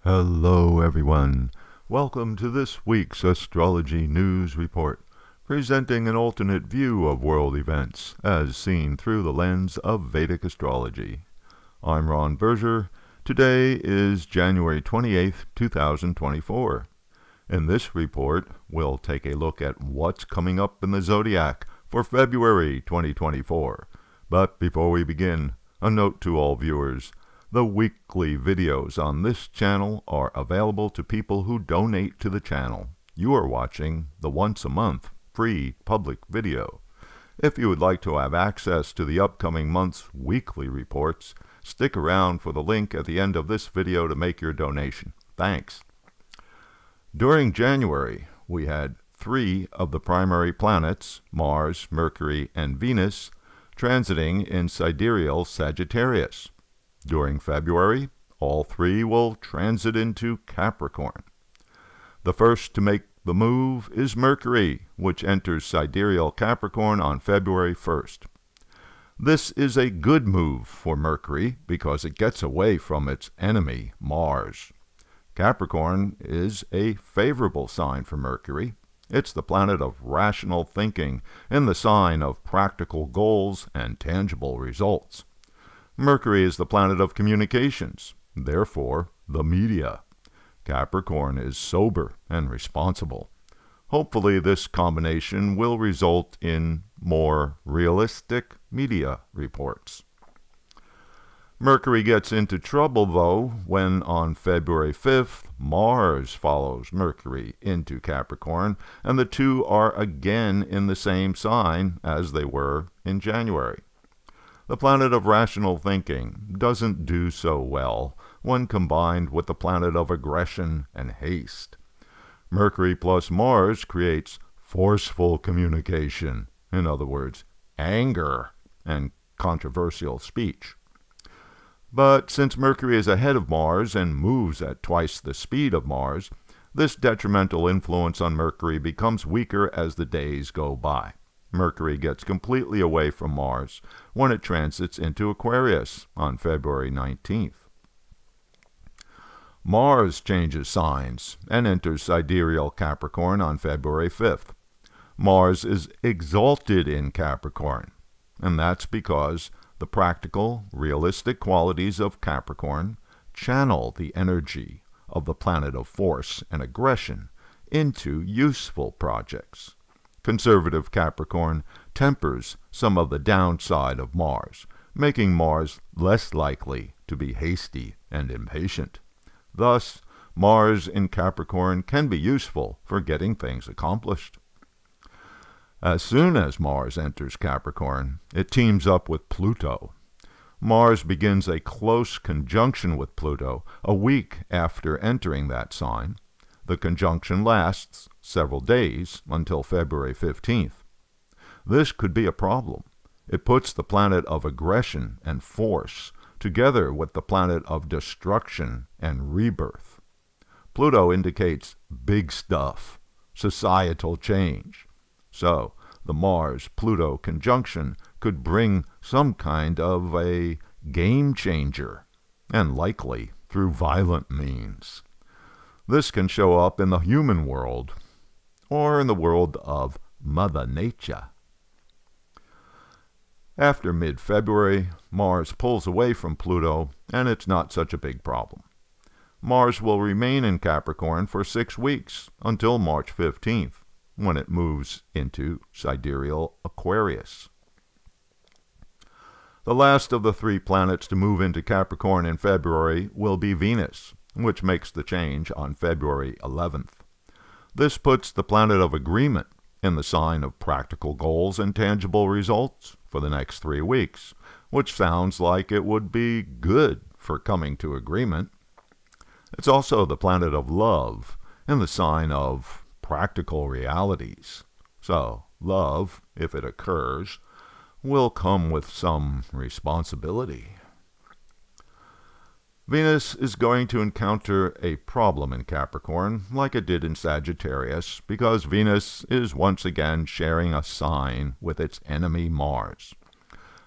Hello everyone. Welcome to this week's Astrology News Report, presenting an alternate view of world events as seen through the lens of Vedic astrology. I'm Ron Berger. Today is January 28th, 2024. In this report, we'll take a look at what's coming up in the zodiac for February 2024. But before we begin, a note to all viewers. The weekly videos on this channel are available to people who donate to the channel. You are watching the once-a-month free public video. If you would like to have access to the upcoming month's weekly reports, stick around for the link at the end of this video to make your donation. Thanks. During January, we had 3 of the primary planets, Mars, Mercury, and Venus, transiting in sidereal Sagittarius. During February, all 3 will transit into Capricorn. The first to make the move is Mercury, which enters sidereal Capricorn on February 1st. This is a good move for Mercury because it gets away from its enemy, Mars. Capricorn is a favorable sign for Mercury. It's the planet of rational thinking and the sign of practical goals and tangible results. Mercury is the planet of communications, therefore the media. Capricorn is sober and responsible. Hopefully this combination will result in more realistic media reports. Mercury gets into trouble, though, when on February 5th, Mars follows Mercury into Capricorn, and the two are again in the same sign as they were in January. The planet of rational thinking doesn't do so well when combined with the planet of aggression and haste. Mercury plus Mars creates forceful communication, in other words, anger and controversial speech. But since Mercury is ahead of Mars and moves at twice the speed of Mars, this detrimental influence on Mercury becomes weaker as the days go by. Mercury gets completely away from Mars when it transits into Aquarius on February 19th. Mars changes signs and enters sidereal Capricorn on February 5th. Mars is exalted in Capricorn, and that's because the practical, realistic qualities of Capricorn channel the energy of the planet of force and aggression into useful projects. Conservative Capricorn tempers some of the downside of Mars, making Mars less likely to be hasty and impatient. Thus, Mars in Capricorn can be useful for getting things accomplished. As soon as Mars enters Capricorn, it teams up with Pluto. Mars begins a close conjunction with Pluto a week after entering that sign. The conjunction lasts several days until February 15th. This could be a problem. It puts the planet of aggression and force together with the planet of destruction and rebirth. Pluto indicates big stuff, societal change. So, the Mars-Pluto conjunction could bring some kind of a game changer, and likely through violent means. This can show up in the human world, or in the world of Mother Nature. After mid-February, Mars pulls away from Pluto, and it's not such a big problem. Mars will remain in Capricorn for 6 weeks, until March 15th, when it moves into sidereal Aquarius. The last of the 3 planets to move into Capricorn in February will be Venus, which makes the change on February 11th. This puts the planet of agreement in the sign of practical goals and tangible results for the next 3 weeks, which sounds like it would be good for coming to agreement. It's also the planet of love in the sign of practical realities. So, love, if it occurs, will come with some responsibility. Venus is going to encounter a problem in Capricorn, like it did in Sagittarius, because Venus is once again sharing a sign with its enemy Mars.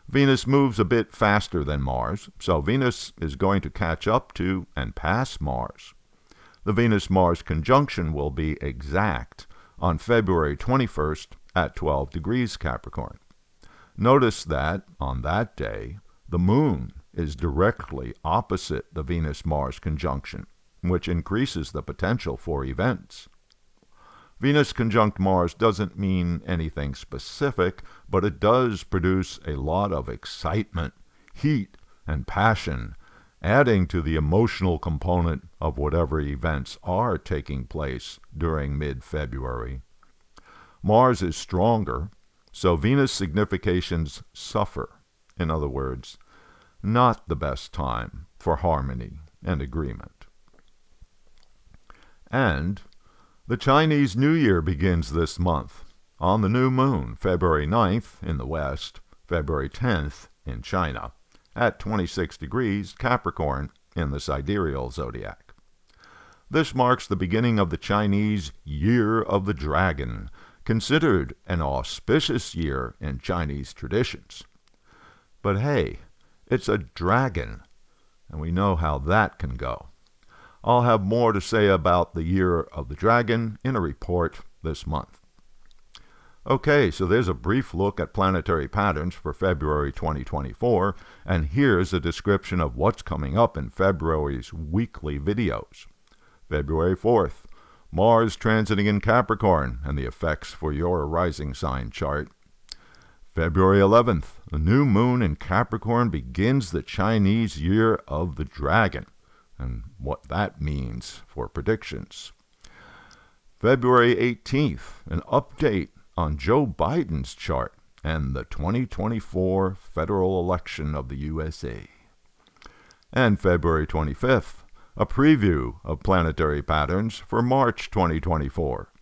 Venus moves a bit faster than Mars, so Venus is going to catch up to and pass Mars. The Venus-Mars conjunction will be exact on February 21st at 12 degrees Capricorn. Notice that, on that day, the Moon is directly opposite the Venus-Mars conjunction, which increases the potential for events. Venus conjunct Mars doesn't mean anything specific, but it does produce a lot of excitement, heat, and passion, adding to the emotional component of whatever events are taking place during mid-February. Mars is stronger, so Venus significations suffer. In other words, not the best time for harmony and agreement. And the Chinese New Year begins this month on the new moon, February 9th in the West, February 10th in China, at 26 degrees Capricorn in the sidereal zodiac. This marks the beginning of the Chinese Year of the Dragon, considered an auspicious year in Chinese traditions. But hey, it's a dragon, and we know how that can go. I'll have more to say about the Year of the Dragon in a report this month. Okay, so there's a brief look at planetary patterns for February 2024, and here's a description of what's coming up in February's weekly videos. February 4th, Mars transiting in Capricorn and the effects for your rising sign chart. February 11th, the new moon in Capricorn begins the Chinese Year of the Dragon, and what that means for predictions. February 18th, an update on Joe Biden's chart and the 2024 federal election of the USA. And February 25th, a preview of planetary patterns for March 2024.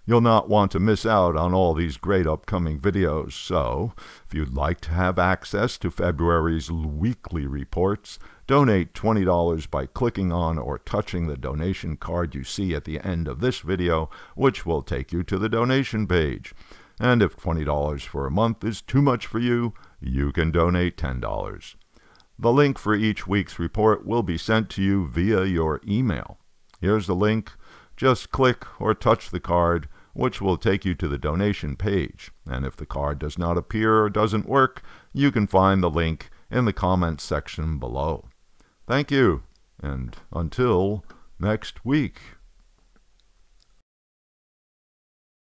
You'll not want to miss out on all these great upcoming videos, so if you'd like to have access to February's weekly reports, donate $20 by clicking on or touching the donation card you see at the end of this video, which will take you to the donation page. And if $20 for a month is too much for you, you can donate $10. The link for each week's report will be sent to you via your email. Here's the link. Just click or touch the card, which will take you to the donation page. And if the card does not appear or doesn't work, you can find the link in the comments section below. Thank you, and until next week.